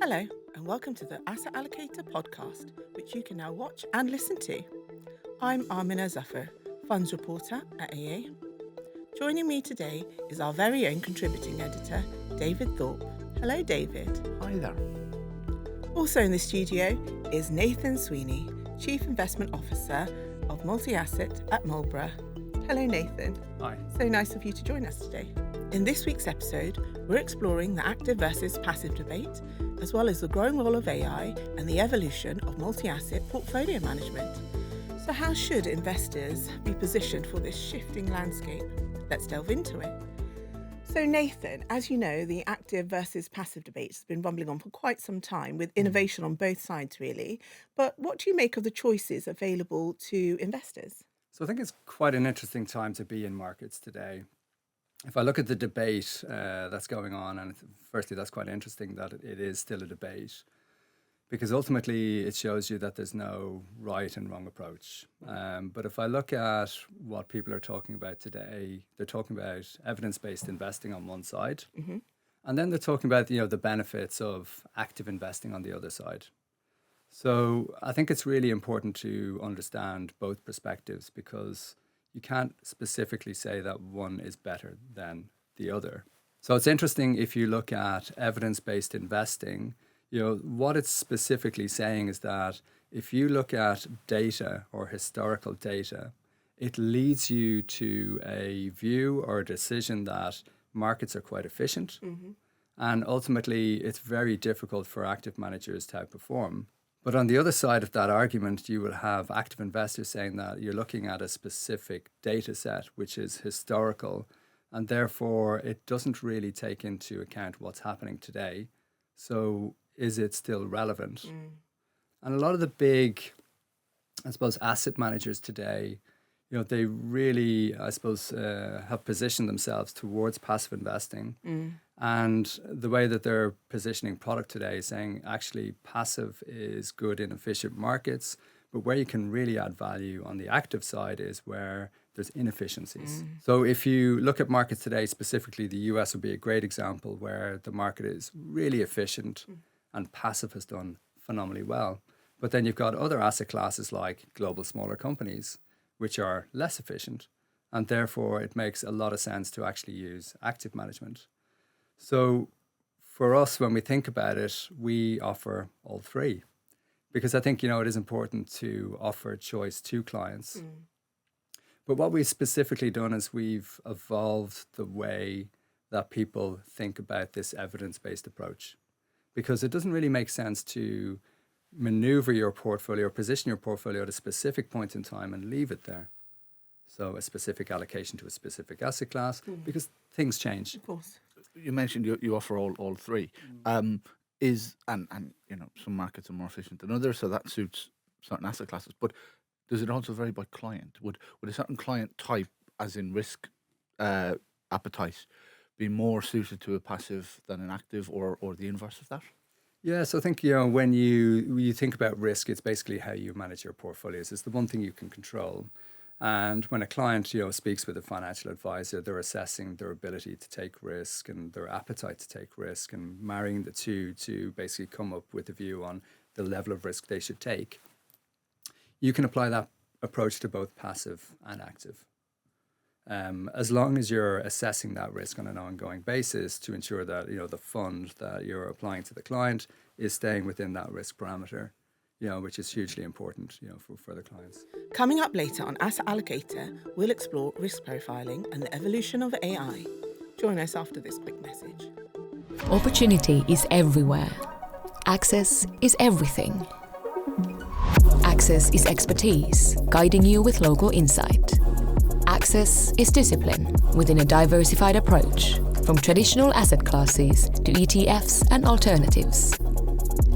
Hello, and welcome to the Asset Allocator podcast, which you can now watch and listen to. I'm Amina Zafar, funds reporter at AA. Joining me today is our very own contributing editor, David Thorpe. Hello, David. Hi there. Also in the studio is Nathan Sweeney, Chief Investment Officer of Multi-Asset at Marlborough. Hello, Nathan. Hi. So nice of you to join us today. In this week's episode, we're exploring the active versus passive debate, as well as the growing role of AI and the evolution of multi-asset portfolio management. So how should investors be positioned for this shifting landscape? Let's delve into it. So Nathan, as you know, the active versus passive debate has been rumbling on for quite some time with innovation on both sides, really. But what do you make of the choices available to investors? So I think it's quite an interesting time to be in markets today. If I look at the debate that's going on, and firstly, that's quite interesting that it is still a debate, because ultimately it shows you that there's no right and wrong approach. But if I look at what people are talking about today, they're talking about evidence-based investing on one side, and then they're talking about the benefits of active investing on the other side. So I think it's really important to understand both perspectives because you can't specifically say that one is better than the other. So it's interesting if you look at evidence-based investing, what it's specifically saying is that if you look at data or historical data, it leads you to a view or a decision that markets are quite efficient. And ultimately, it's very difficult for active managers to outperform. But on the other side of that argument, you will have active investors saying that you're looking at a specific data set, which is historical, and therefore it doesn't really take into account what's happening today. So is it still relevant? And a lot of the big, I suppose, asset managers today, they really, I suppose, have positioned themselves towards passive investing. And the way that they're positioning product today is saying actually passive is good in efficient markets, but where you can really add value on the active side is where there's inefficiencies. So if you look at markets today, specifically the US would be a great example where the market is really efficient and passive has done phenomenally well. But then you've got other asset classes like global smaller companies, which are less efficient, and therefore it makes a lot of sense to actually use active management. So for us, when we think about it, we offer all three because I think, it is important to offer choice to clients. But what we've specifically done is we've evolved the way that people think about this evidence-based approach because it doesn't really make sense to maneuver your portfolio or position your portfolio at a specific point in time and leave it there. So a specific allocation to a specific asset class because things change. Of course. You mentioned you offer all three. Some markets are more efficient than others, so that suits certain asset classes. But does it also vary by client? Would a certain client type, as in risk appetite, be more suited to a passive than an active, or the inverse of that? Yeah, so I think when you think about risk, it's basically how you manage your portfolios. It's the one thing you can control. And when a client, speaks with a financial advisor, they're assessing their ability to take risk and their appetite to take risk and marrying the two to basically come up with a view on the level of risk they should take. You can apply that approach to both passive and active. As long as you're assessing that risk on an ongoing basis to ensure that, the fund that you're applying to the client is staying within that risk parameter, which is hugely important, for the clients. Coming up later on Asset Allocator, we'll explore risk profiling and the evolution of AI. Join us after this quick message. Opportunity is everywhere. Access is everything. Access is expertise, guiding you with local insight. Access is discipline within a diversified approach, from traditional asset classes to ETFs and alternatives.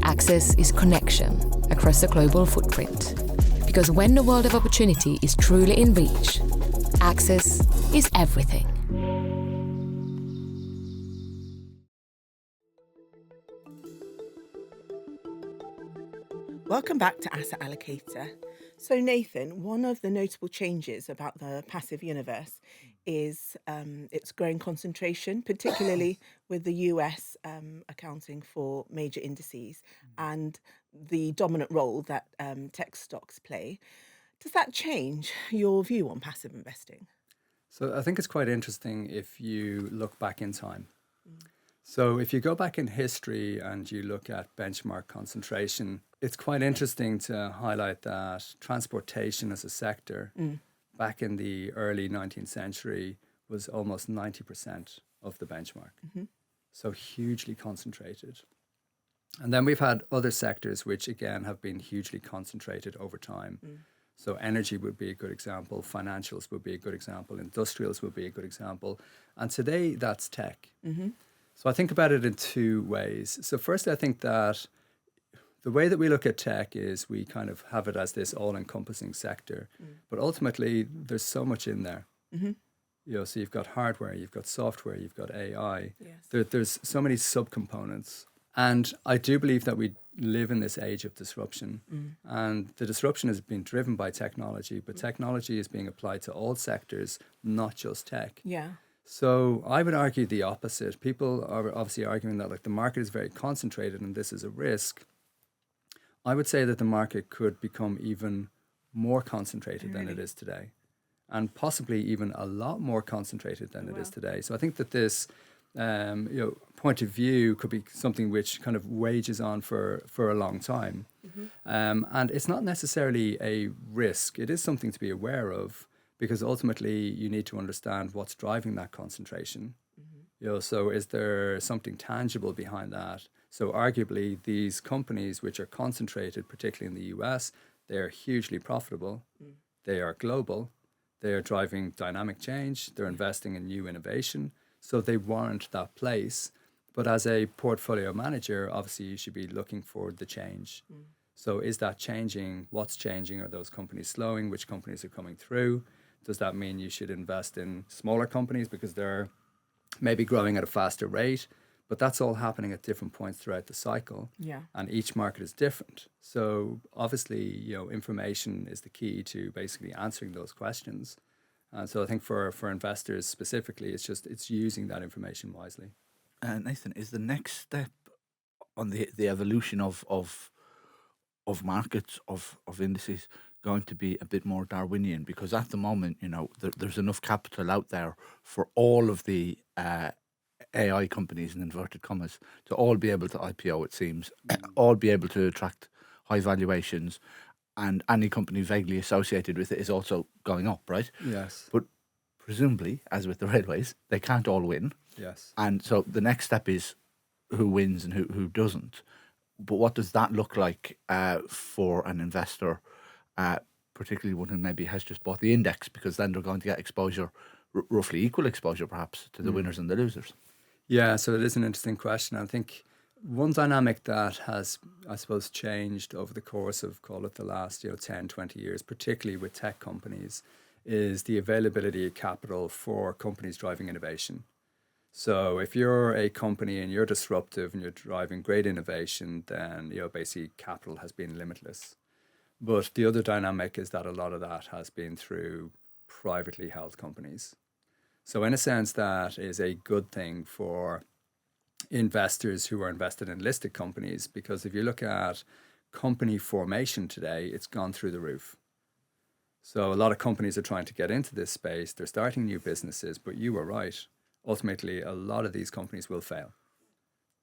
Access is connection across a global footprint. Because when the world of opportunity is truly in reach, access is everything. Welcome back to Asset Allocator. So Nathan, one of the notable changes about the passive universe is its growing concentration, particularly with the US accounting for major indices and the dominant role that tech stocks play. Does that change your view on passive investing? So I think it's quite interesting if you look back in time. So if you go back in history and you look at benchmark concentration, it's quite interesting to highlight that transportation as a sector back in the early 19th century was almost 90% of the benchmark. So hugely concentrated. And then we've had other sectors which again have been hugely concentrated over time. So energy would be a good example, financials would be a good example, industrials would be a good example. And today that's tech. So I think about it in two ways. So firstly, I think that the way that we look at tech is we kind of have it as this all-encompassing sector. But ultimately, there's so much in there. So you've got hardware, you've got software, you've got AI. There's so many subcomponents. And I do believe that we live in this age of disruption. And the disruption has been driven by technology, but technology is being applied to all sectors, not just tech. So I would argue the opposite. People are obviously arguing that the market is very concentrated and this is a risk. I would say that the market could become even more concentrated than it is today, and possibly even a lot more concentrated than it is today. So I think that this point of view could be something which kind of wages on for a long time. And it's not necessarily a risk. It is something to be aware of, because ultimately you need to understand what's driving that concentration. So is there something tangible behind that? So arguably these companies which are concentrated, particularly in the US, they're hugely profitable. They are global. They are driving dynamic change. They're investing in new innovation. So they warrant that place. But as a portfolio manager, obviously you should be looking for the change. So is that changing? What's changing? Are those companies slowing? Which companies are coming through? Does that mean you should invest in smaller companies because they're maybe growing at a faster rate? But that's all happening at different points throughout the cycle. And each market is different. So obviously, information is the key to basically answering those questions. And so I think for investors specifically, it's using that information wisely. Nathan, is the next step on the evolution of markets, of indices, going to be a bit more Darwinian? Because at the moment, there's enough capital out there for all of the AI companies, in inverted commas, to all be able to IPO, it seems, all be able to attract high valuations, and any company vaguely associated with it is also going up, right? Yes. But presumably, as with the railways, they can't all win. Yes. And so the next step is who wins and who doesn't. But what does that look like for an investor, particularly one who maybe has just bought the index, because then they're going to get exposure, roughly equal exposure perhaps, to the winners and the losers? Yeah, so it is an interesting question. I think one dynamic that has, I suppose, changed over the course of, call it the last 10, 20 years, particularly with tech companies, is the availability of capital for companies driving innovation. So if you're a company and you're disruptive and you're driving great innovation, then basically capital has been limitless. But the other dynamic is that a lot of that has been through privately held companies. So in a sense, that is a good thing for investors who are invested in listed companies, because if you look at company formation today, it's gone through the roof. So a lot of companies are trying to get into this space. They're starting new businesses, but you were right. Ultimately, a lot of these companies will fail.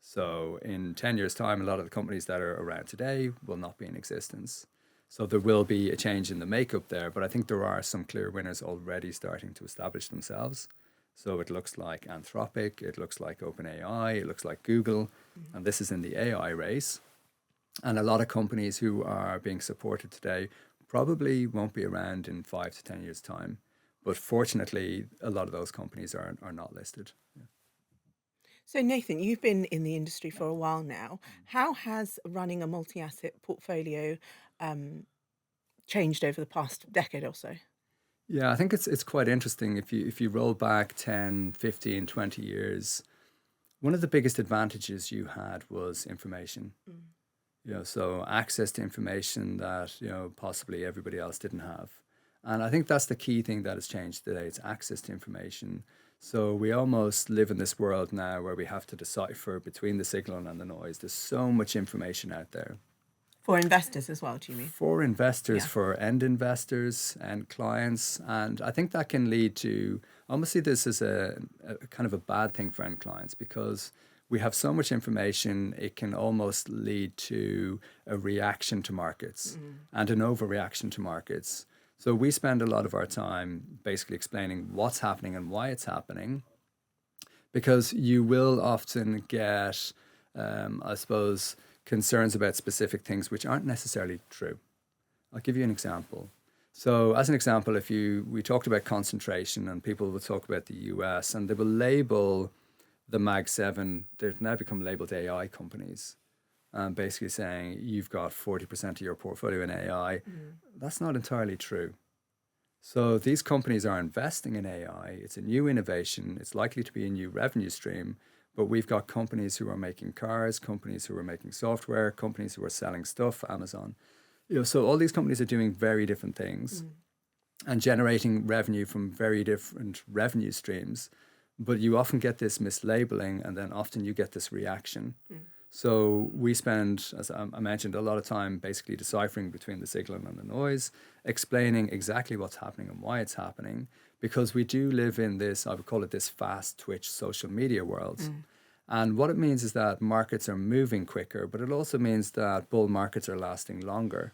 So in 10 years' time, a lot of the companies that are around today will not be in existence. So there will be a change in the makeup there, but I think there are some clear winners already starting to establish themselves. So it looks like Anthropic, it looks like OpenAI, it looks like Google, and this is in the AI race. And a lot of companies who are being supported today probably won't be around in 5 to 10 years' time. But fortunately, a lot of those companies are not listed. Yeah. So Nathan, you've been in the industry for a while now. How has running a multi-asset portfolio changed over the past decade or so? Yeah, I think it's quite interesting. If you roll back 10, 15, 20 years, one of the biggest advantages you had was information. So access to information that possibly everybody else didn't have. And I think that's the key thing that has changed today. It's access to information. So we almost live in this world now where we have to decipher between the signal and the noise. There's so much information out there. For investors as well, do you mean? For investors, Yeah. for end investors and clients. And I think that can lead to, I almost see this as a kind of a bad thing for end clients, because we have so much information, it can almost lead to a reaction to markets and an overreaction to markets. So we spend a lot of our time basically explaining what's happening and why it's happening, because you will often get, I suppose, concerns about specific things which aren't necessarily true. I'll give you an example. So as an example, we talked about concentration, and people will talk about the US, and they will label the Mag 7, they've now become labeled AI companies, basically saying you've got 40% of your portfolio in AI. That's not entirely true. So these companies are investing in AI. It's a new innovation. It's likely to be a new revenue stream. But we've got companies who are making cars, companies who are making software, companies who are selling stuff, Amazon. So all these companies are doing very different things and generating revenue from very different revenue streams. But you often get this mislabeling, and then often you get this reaction. So we spend, as I mentioned, a lot of time basically deciphering between the signal and the noise, explaining exactly what's happening and why it's happening, because we do live in this, I would call it this fast twitch social media world. And what it means is that markets are moving quicker, but it also means that bull markets are lasting longer.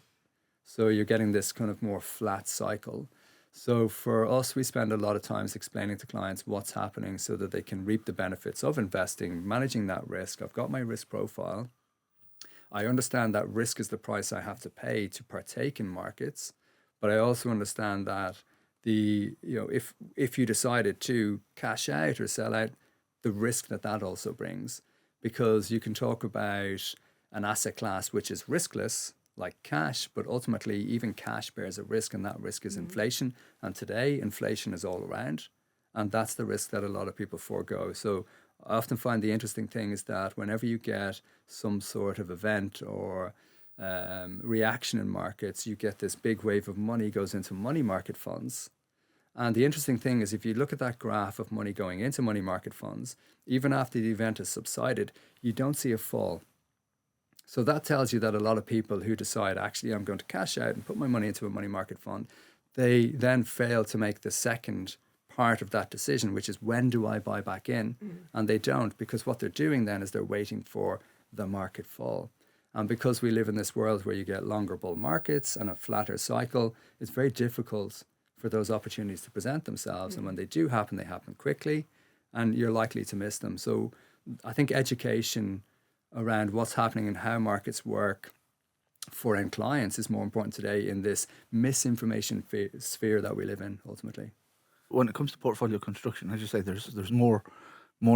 So you're getting this kind of more flat cycle. So for us, we spend a lot of times explaining to clients what's happening so that they can reap the benefits of investing, managing that risk. I've got my risk profile. I understand that risk is the price I have to pay to partake in markets, but I also understand that if you decided to cash out or sell out, the risk that also brings, because you can talk about an asset class which is riskless, like cash, but ultimately even cash bears a risk, and that risk is inflation. And today, inflation is all around, and that's the risk that a lot of people forego. So I often find the interesting thing is that whenever you get some sort of event or reaction in markets, you get this big wave of money goes into money market funds. And the interesting thing is, if you look at that graph of money going into money market funds, even after the event has subsided, you don't see a fall. So that tells you that a lot of people who decide, actually, I'm going to cash out and put my money into a money market fund, they then fail to make the second part of that decision, which is, when do I buy back in? And they don't, because what they're doing then is they're waiting for the market fall. And because we live in this world where you get longer bull markets and a flatter cycle, it's very difficult for those opportunities to present themselves. And when they do happen, they happen quickly, and you're likely to miss them. So I think education around what's happening and how markets work for end clients is more important today in this misinformation sphere that we live in, ultimately. When it comes to portfolio construction, as you say, there's more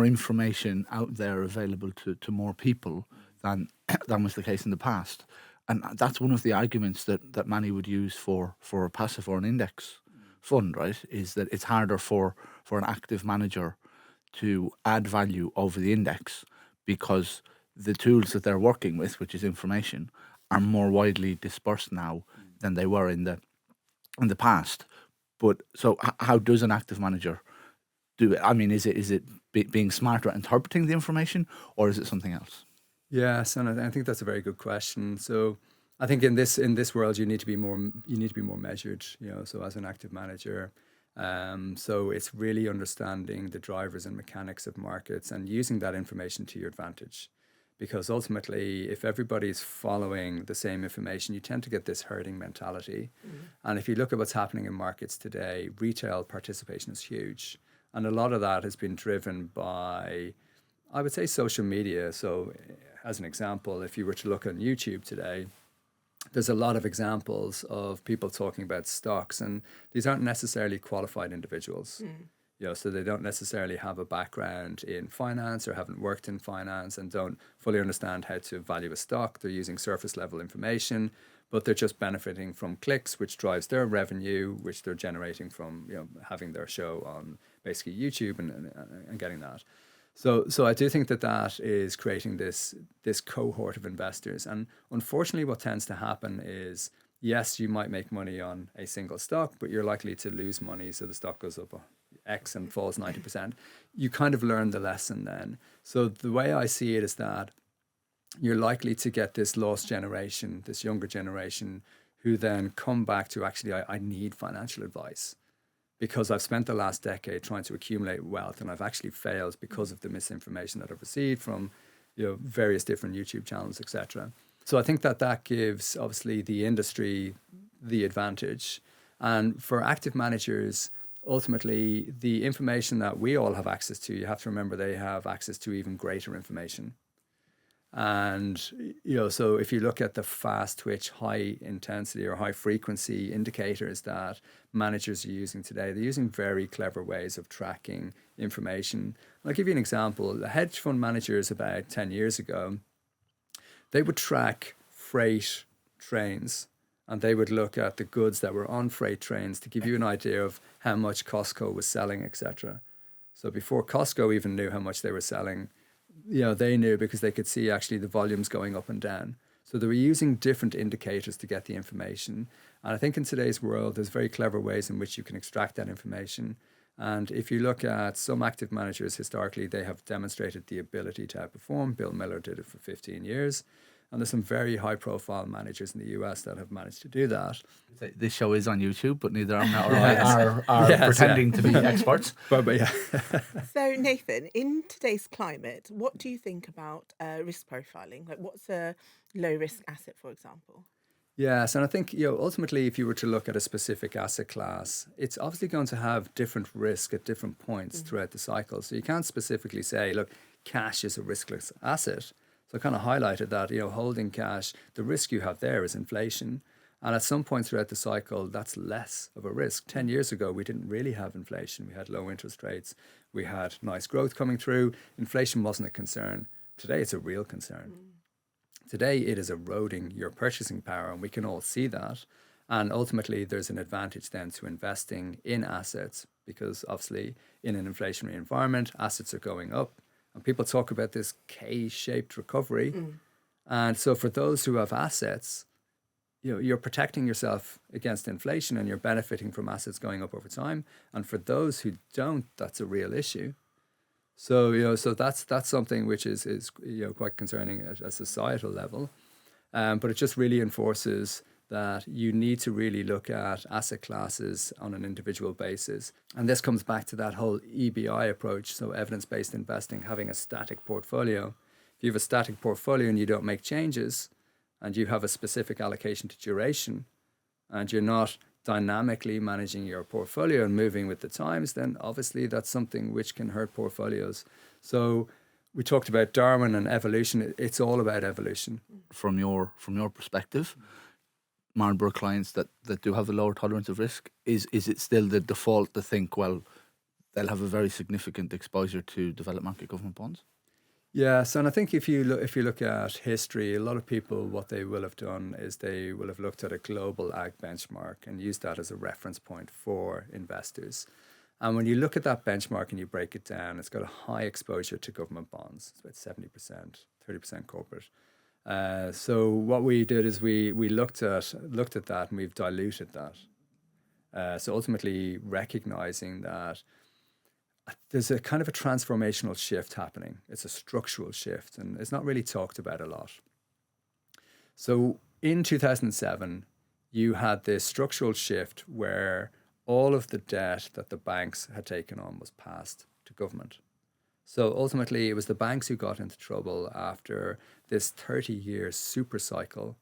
information out there available to more people than was the case in the past. And that's one of the arguments that many would use for a passive or an index fund, right? Is that it's harder for an active manager to add value over the index, because the tools that they're working with, which is information, are more widely dispersed now than they were in the past. But so how does an active manager do it? I mean, is it being smarter at interpreting the information, or is it something else? Yes, and I think that's a very good question. So I think in this world, you need to be more measured. So as an active manager, so it's really understanding the drivers and mechanics of markets and using that information to your advantage. Because ultimately, if everybody's following the same information, you tend to get this herding mentality. And if you look at what's happening in markets today, retail participation is huge. And a lot of that has been driven by, I would say, social media. So as an example, if you were to look on YouTube today, there's a lot of examples of people talking about stocks, and these aren't necessarily qualified individuals. So they don't necessarily have a background in finance or haven't worked in finance and don't fully understand how to value a stock. They're using surface level information, but they're just benefiting from clicks, which drives their revenue, which they're generating from having their show on basically YouTube and getting that. So I do think that is creating this cohort of investors. And unfortunately, what tends to happen is, yes, you might make money on a single stock, but you're likely to lose money. So the stock goes up X and falls 90%, you kind of learn the lesson then. So the way I see it is that you're likely to get this lost generation, this younger generation, who then come back to actually, I need financial advice because I've spent the last decade trying to accumulate wealth and I've actually failed because of the misinformation that I've received from various different YouTube channels, etc. So I think that gives obviously the industry the advantage. And for active managers, ultimately, the information that we all have access to, you have to remember they have access to even greater information. And, so if you look at the fast twitch, high intensity or high frequency indicators that managers are using today, they're using very clever ways of tracking information. I'll give you an example. The hedge fund managers about 10 years ago, they would track freight trains and they would look at the goods that were on freight trains to give you an idea of how much Costco was selling, etc. So before Costco even knew how much they were selling, they knew because they could see actually the volumes going up and down. So they were using different indicators to get the information. And I think in today's world, there's very clever ways in which you can extract that information. And if you look at some active managers historically, they have demonstrated the ability to outperform. Bill Miller did it for 15 years. And there's some very high-profile managers in the US that have managed to do that. This show is on YouTube, but neither Armna or I are Yes, pretending to be experts. But yeah. So, Nathan, in today's climate, what do you think about risk profiling? Like, what's a low-risk asset, for example? Yes, and I think ultimately, if you were to look at a specific asset class, it's obviously going to have different risk at different points throughout the cycle. So you can't specifically say, look, cash is a riskless asset. So I kind of highlighted that, holding cash, the risk you have there is inflation. And at some point throughout the cycle, that's less of a risk. 10 years ago, we didn't really have inflation. We had low interest rates. We had nice growth coming through. Inflation wasn't a concern. Today, it's a real concern. Today, it is eroding your purchasing power, and we can all see that. And ultimately, there's an advantage then to investing in assets because obviously in an inflationary environment, assets are going up. And people talk about this K-shaped recovery. And so for those who have assets, you're protecting yourself against inflation and you're benefiting from assets going up over time. And for those who don't, that's a real issue. So, so that's something which is quite concerning at a societal level. But it just really enforces that you need to really look at asset classes on an individual basis. And this comes back to that whole EBI approach, so evidence-based investing, having a static portfolio. If you have a static portfolio and you don't make changes, and you have a specific allocation to duration, and you're not dynamically managing your portfolio and moving with the times, then obviously that's something which can hurt portfolios. So we talked about Darwin and evolution. It's all about evolution. From your perspective, Marlborough clients that do have a lower tolerance of risk, is it still the default to think, well, they'll have a very significant exposure to developed market government bonds? Yes, and I think if you look at history, a lot of people, what they will have done is they will have looked at a global ag benchmark and used that as a reference point for investors. And when you look at that benchmark and you break it down, it's got a high exposure to government bonds. It's about 70%, 30% corporate. So what we did is we looked at that and we've diluted that. So ultimately recognizing that there's a kind of a transformational shift happening. It's a structural shift and it's not really talked about a lot. So in 2007, you had this structural shift where all of the debt that the banks had taken on was passed to government. So ultimately, it was the banks who got into trouble after this 30-year super cycle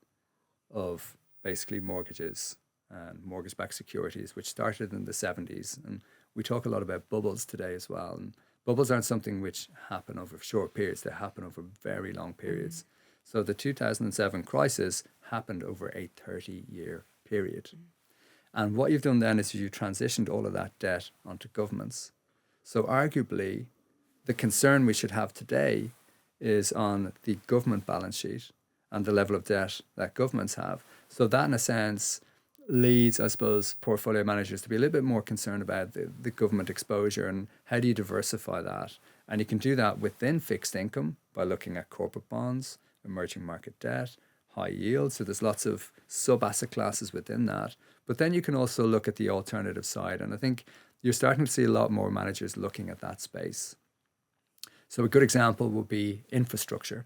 of basically mortgages and mortgage-backed securities, which started in the 70s. And we talk a lot about bubbles today as well. And bubbles aren't something which happen over short periods. They happen over very long periods. So the 2007 crisis happened over a 30-year period. And what you've done then is you transitioned all of that debt onto governments. So arguably, the concern we should have today is on the government balance sheet and the level of debt that governments have. So that, in a sense, leads, I suppose, portfolio managers to be a little bit more concerned about the government exposure and how do you diversify that. And you can do that within fixed income by looking at corporate bonds, emerging market debt, high yield. So there's lots of sub-asset classes within that. But then you can also look at the alternative side. And I think you're starting to see a lot more managers looking at that space. So a good example would be infrastructure.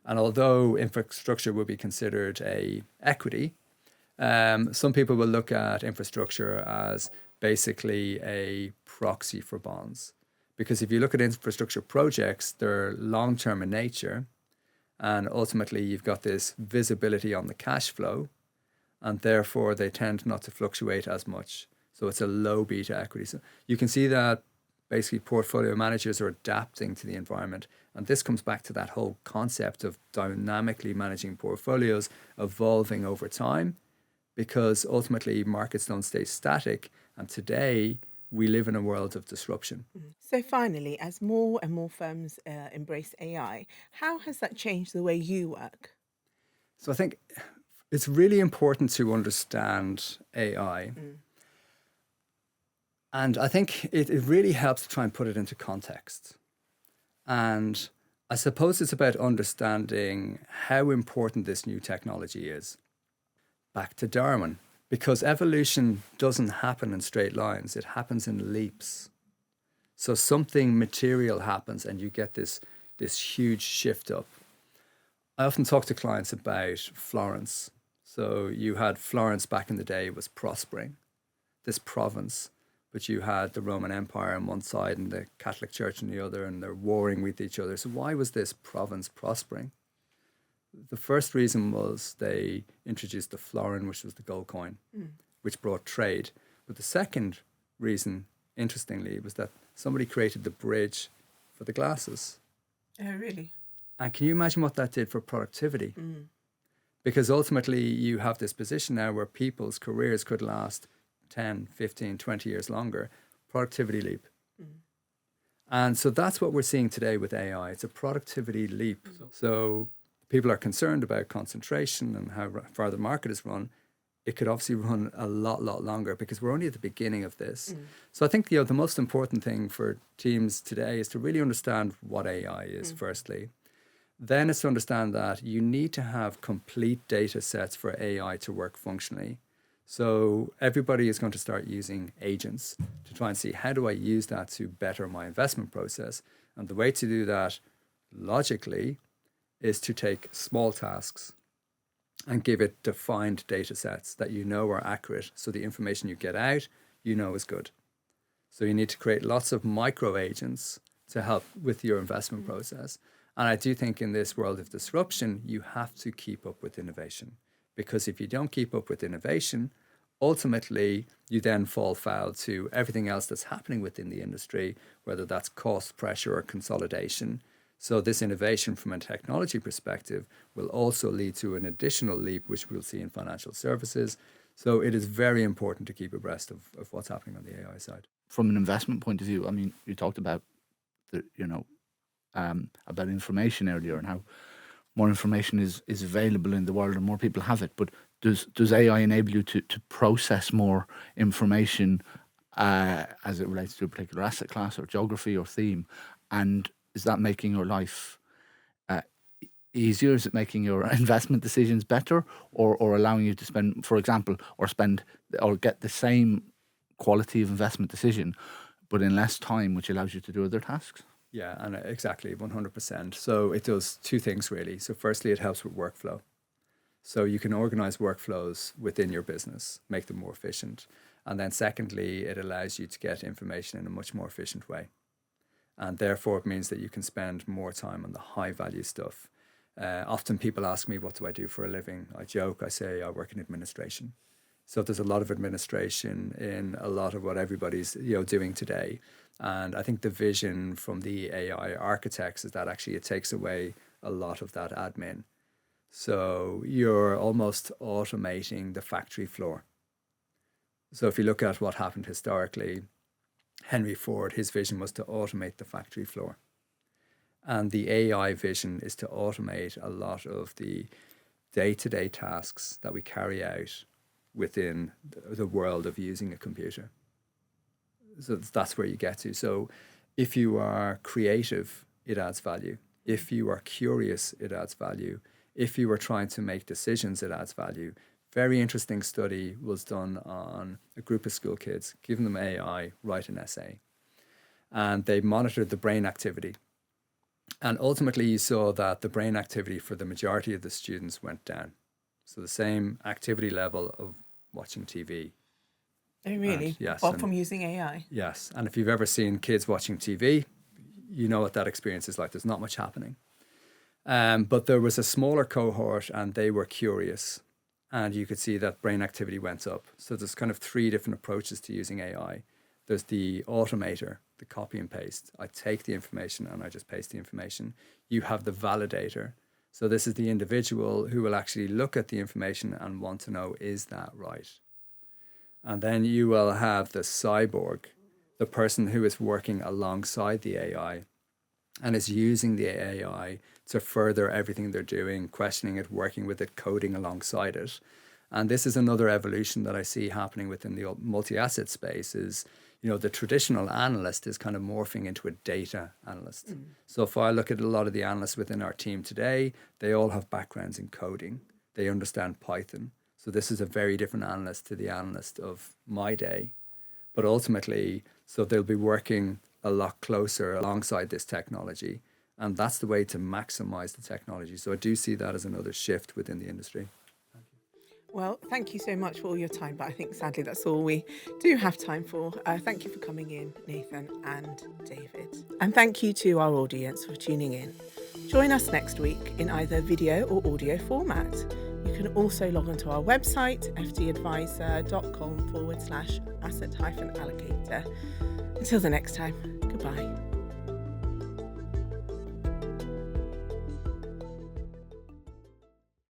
And although infrastructure would be considered a equity, some people will look at infrastructure as basically a proxy for bonds. Because if you look at infrastructure projects, they're long-term in nature. And ultimately, you've got this visibility on the cash flow. And therefore, they tend not to fluctuate as much. So it's a low beta equity. So you can see that basically portfolio managers are adapting to the environment. And this comes back to that whole concept of dynamically managing portfolios, evolving over time, because ultimately markets don't stay static. And today, we live in a world of disruption. So finally, as more and more firms embrace AI, how has that changed the way you work? So I think it's really important to understand AI. And I think it really helps to try and put it into context. And I suppose it's about understanding how important this new technology is. Back to Darwin. Because evolution doesn't happen in straight lines, it happens in leaps. So something material happens and you get this huge shift up. I often talk to clients about Florence. So you had Florence back in the day was prospering, this province, but you had the Roman Empire on one side and the Catholic Church on the other, and they're warring with each other. So why was this province prospering? The first reason was they introduced the florin, which was the gold coin, which brought trade. But the second reason, interestingly, was that somebody created the bridge for the glasses. Oh, really? And can you imagine what that did for productivity? Because ultimately you have this position now where people's careers could last 10, 15, 20 years longer. Productivity leap. And so that's what we're seeing today with AI. It's a productivity leap. So people are concerned about concentration and how far the market is run. It could obviously run a lot longer because we're only at the beginning of this. So I think the most important thing for teams today is to really understand what AI is, firstly. Then it's to understand that you need to have complete data sets for AI to work functionally. So everybody is going to start using agents to try and see how do I use that to better my investment process. And the way to do that logically is to take small tasks and give it defined data sets that you know are accurate. So the information you get out, you know is good. So you need to create lots of micro agents to help with your investment process. And I do think in this world of disruption, you have to keep up with innovation. Because if you don't keep up with innovation, ultimately you then fall foul to everything else that's happening within the industry, whether that's cost pressure or consolidation. So this innovation from a technology perspective will also lead to an additional leap, which we'll see in financial services. So it is very important to keep abreast of what's happening on the AI side. From an investment point of view, I mean, you talked about about information earlier and how more information is available in the world and more people have it. But does AI enable you to process more information as it relates to a particular asset class or geography or theme? And is that making your life easier? Is it making your investment decisions better, or allowing you to spend, for example, or get the same quality of investment decision, but in less time, which allows you to do other tasks? Yeah, and exactly, 100%. So it does two things really. So firstly, it helps with workflow. So you can organize workflows within your business, make them more efficient. And then secondly, it allows you to get information in a much more efficient way. And therefore, it means that you can spend more time on the high value stuff. Often people ask me, what do I do for a living? I joke, I say I work in administration. So there's a lot of administration in a lot of what everybody's doing today. And I think the vision from the AI architects is that actually it takes away a lot of that admin. So you're almost automating the factory floor. So if you look at what happened historically, Henry Ford, his vision was to automate the factory floor. And the AI vision is to automate a lot of the day-to-day tasks that we carry out within the world of using a computer. So that's where you get to. So if you are creative, it adds value. If you are curious, it adds value. If you are trying to make decisions, it adds value. very interesting study was done on a group of school kids, giving them AI, write an essay. And they monitored the brain activity. And ultimately, you saw that the brain activity for the majority of the students went down. So the same activity level of watching TV. Oh, really? And, yes. Apart from using AI? Yes. And if you've ever seen kids watching TV, you know what that experience is like. There's not much happening. But there was a smaller cohort and they were curious. And you could see that brain activity went up. So there's kind of 3 different approaches to using AI. There's the automator, the copy and paste. I take the information and I just paste the information. You have the validator. So this is the individual who will actually look at the information and want to know, is that right? And then you will have the cyborg, the person who is working alongside the AI and is using the AI to further everything they're doing, questioning it, working with it, coding alongside it. And this is another evolution that I see happening within the multi-asset space is, the traditional analyst is kind of morphing into a data analyst. So if I look at a lot of the analysts within our team today, they all have backgrounds in coding. They understand Python. So this is a very different analyst to the analyst of my day. But ultimately, so they'll be working a lot closer alongside this technology. And that's the way to maximize the technology. So I do see that as another shift within the industry. Well, thank you so much for all your time, but I think sadly that's all we do have time for. Thank you for coming in, Nathan and David. And thank you to our audience for tuning in. Join us next week in either video or audio format. You can also log onto our website, ftadvisor.com/asset-allocator. Until the next time, goodbye.